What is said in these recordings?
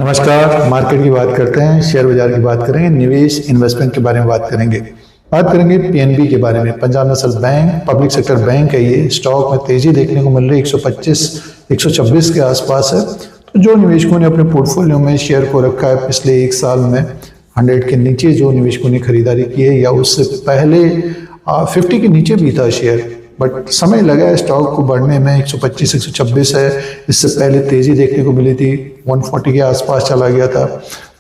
नमस्कार। मार्केट की बात करते हैं, शेयर बाजार की बात करेंगे, निवेश इन्वेस्टमेंट के बारे में बात करेंगे। पीएनबी के बारे में। Punjab national bank public sector bank है। ये स्टॉक में तेजी देखने को मिल रही है, 125 126 के आसपास है। तो जो निवेशकों ने अपने पोर्टफोलियो में शेयर को रखा है पिछले एक साल में 100 के नीचे जो निवेशकों ने खरीदारी की है, या उससे पहले 50 के नीचे भी था शेयर, बट समय लगा है स्टॉक को बढ़ने में। 125 126 है। इससे पहले तेजी देखने को मिली थी, 140 के आसपास चला गया था।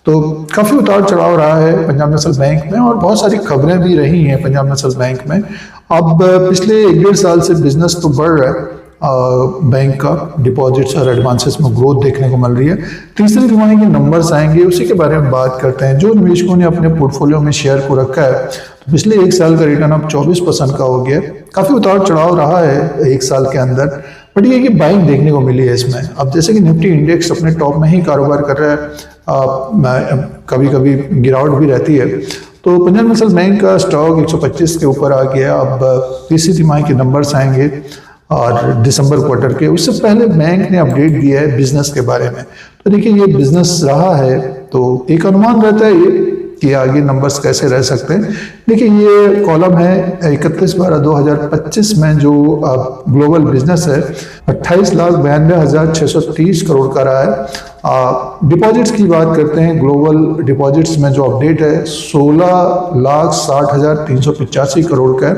तो काफ़ी उतार चढ़ाव रहा है पंजाब नेशनल बैंक में, और बहुत सारी खबरें भी रही हैं पंजाब नेशनल बैंक में। अब पिछले 1.5 साल से बिजनेस तो बढ़ रहा है बैंक का, डिपॉजिट्स और एडवांसेस में ग्रोथ देखने को मिल रही है। तीसरी तिमाही के नंबर्स आएंगे, उसी के बारे में बात करते हैं। जो निवेशकों ने अपने पोर्टफोलियो में शेयर को रखा है, तो पिछले एक साल का रिटर्न अब 24% का हो गया। काफ़ी उतार चढ़ाव रहा है एक साल के अंदर, बट ये कि बाइंग देखने को मिली है इसमें। अब जैसे कि निफ्टी इंडेक्स अपने टॉप में ही कारोबार कर रहा है, कभी कभी गिरावट भी रहती है। तो पंजाब नेशनल बैंक का स्टॉक 125 के ऊपर आ गया। अब तीसरी तिमाही के नंबर्स आएंगे और दिसंबर क्वार्टर के। उससे पहले बैंक ने अपडेट दिया है बिजनेस के बारे में। तो देखिए, ये बिजनेस रहा है, तो एक अनुमान रहता है ये कि आगे नंबर्स कैसे रह सकते हैं। देखिए, ये कॉलम है 31/12/2025 में जो ग्लोबल बिजनेस है 28,92,630 करोड़ का रहा है। डिपॉजिट्स की बात करते हैं, ग्लोबल डिपॉजिट्स में जो अपडेट है 16,60,385 करोड़ का है।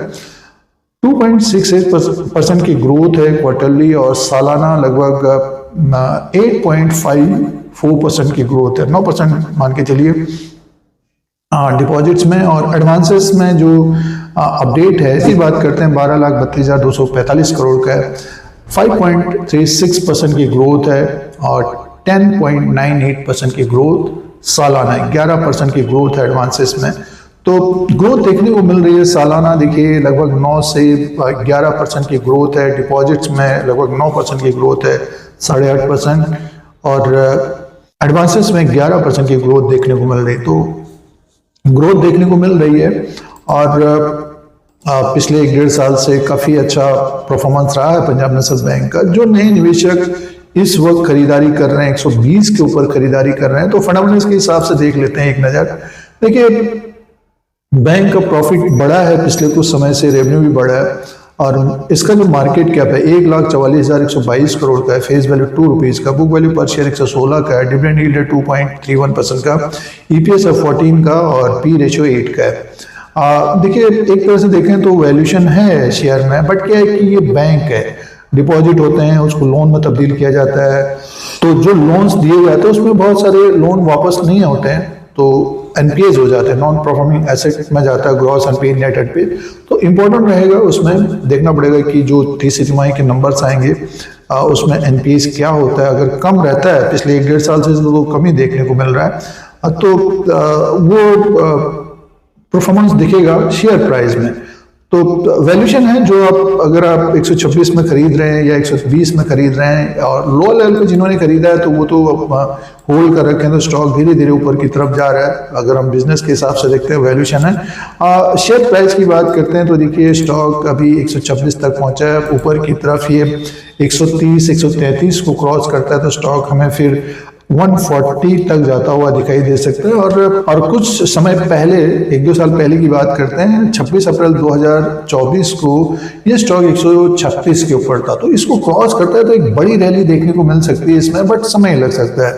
2.68% की ग्रोथ है क्वार्टरली, और सालाना लगभग 8.54% की ग्रोथ है। 9% मान के चलिए डिपॉजिट्स में। और एडवांसेस में जो अपडेट है, इसकी बात करते हैं 12,32,245 करोड़ का है। 5.36% की ग्रोथ है, और 10.98% की ग्रोथ सालाना है। 11% की ग्रोथ है एडवांसेस में। तो ग्रोथ देखने को मिल रही है सालाना। देखिए, लगभग 9 से 11% की ग्रोथ है। डिपॉजिट्स में लगभग 9% की ग्रोथ है, 8.5%, और एडवांसेस में 11% की ग्रोथ देखने को मिल रही। तो ग्रोथ देखने को मिल रही है, और पिछले 1.5 साल से काफ़ी अच्छा परफॉर्मेंस रहा है पंजाब नेशनल बैंक का। जो नए निवेशक इस वक्त खरीदारी कर रहे हैं, 120 के ऊपर खरीदारी कर रहे हैं, तो फंडामेंटल्स के हिसाब से देख लेते हैं एक नज़र। देखिए, बैंक का प्रॉफिट बढ़ा है, पिछले कुछ समय से रेवेन्यू भी बढ़ा है, और इसका जो मार्केट कैप है 1,44,122 करोड़ का है। फेस वैल्यू 2 रुपीज़ का, बुक वैल्यू पर शेयर 116 का है। डिविडेंड यील्ड है 2.31% का, EPS है 14 का, और P रेशियो 8 का है। देखिए, एक तरह से देखें तो वैल्यूशन है शेयर में, बट क्या है कि ये बैंक है, डिपॉजिट होते हैं, उसको लोन में तब्दील किया जाता है। तो जो लोन्स दिए जाते हैं उसमें बहुत सारे लोन वापस नहीं होते हैं, तो एनपीएज हो जाते हैं, नॉन परफॉर्मिंग एसेट में जाता है, ग्रॉस एनपीए, नेट एनपीए। तो इम्पोर्टेंट रहेगा, उसमें देखना पड़ेगा कि जो तीसरी तिमाही के नंबर्स आएंगे उसमें एनपीएज क्या होता है। अगर कम रहता है, पिछले 1.5 साल से तो कमी देखने को मिल रहा है, तो वो परफॉर्मेंस दिखेगा शेयर प्राइस में। तो वैल्यूशन है जो आप, अगर आप 126 में खरीद रहे हैं या 120 में खरीद रहे हैं, और लो लेवल पे जिन्होंने खरीदा है तो वो तो होल्ड कर रखे हैं, तो स्टॉक धीरे धीरे ऊपर की तरफ जा रहा है। अगर हम बिजनेस के हिसाब से देखते हैं, वैल्यूशन है। शेयर प्राइस की बात करते हैं, तो देखिए स्टॉक अभी 126 तक पहुंचा है। ऊपर की तरफ ये 130 133 को क्रॉस करता है, तो स्टॉक हमें फिर 140 तक जाता हुआ दिखाई दे सकता है। और कुछ समय पहले, 1-2 साल पहले की बात करते हैं, 26 अप्रैल 2024 को ये स्टॉक 136 के ऊपर था। तो इसको क्रॉस करता है तो एक बड़ी रैली देखने को मिल सकती है इसमें, बट समय लग सकता है।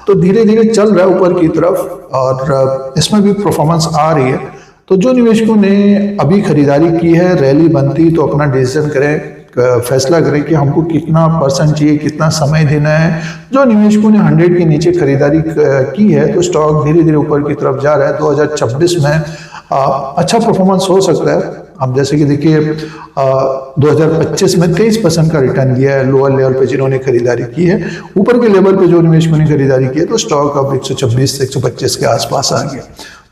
तो धीरे धीरे चल रहा है ऊपर की तरफ, और इसमें भी परफॉर्मेंस आ रही है। तो जो निवेशकों ने अभी खरीदारी की है, रैली बनती तो अपना डिसीजन करें, फैसला करें कि हमको कितना परसेंट चाहिए, कितना समय देना है। जो निवेशकों ने 100 के नीचे खरीदारी की है, तो स्टॉक धीरे धीरे ऊपर की तरफ जा रहा है। 2026 में अच्छा परफॉर्मेंस हो सकता है। अब जैसे कि देखिए 2025 में 23% का रिटर्न दिया है लोअर लेवल पे जिन्होंने खरीदारी की है। ऊपर के लेवल पे जो निवेशकों ने खरीदारी की है, तो स्टॉक अब 126 से 125 के आसपास आ गया।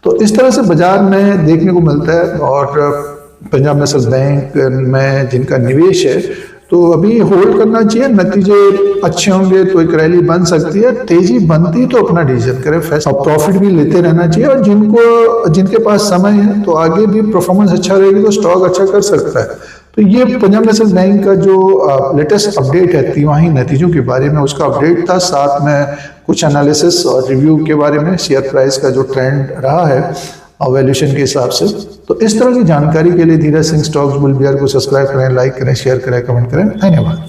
तो इस तरह से बाजार में देखने को मिलता है। और पंजाब नेशनल बैंक में जिनका निवेश है, तो अभी होल्ड करना चाहिए, नतीजे अच्छे होंगे तो एक रैली बन सकती है, तेजी बनती तो अपना डिसीजन करें, और प्रॉफिट भी लेते रहना चाहिए। और जिनके पास समय है तो आगे भी परफॉर्मेंस अच्छा रहेगी तो स्टॉक अच्छा कर सकता है। तो ये पंजाब नेशनल बैंक का जो लेटेस्ट अपडेट है तिमाही नतीजों के बारे में, उसका अपडेट था, साथ में कुछ एनालिसिस और रिव्यू के बारे में, शेयर प्राइस का जो ट्रेंड रहा है वैल्यूएशन के हिसाब से। तो इस तरह की जानकारी के लिए Dheeraj Singh stocks bull beer को सब्सक्राइब करें, लाइक करें, शेयर करें, कमेंट करें। धन्यवाद।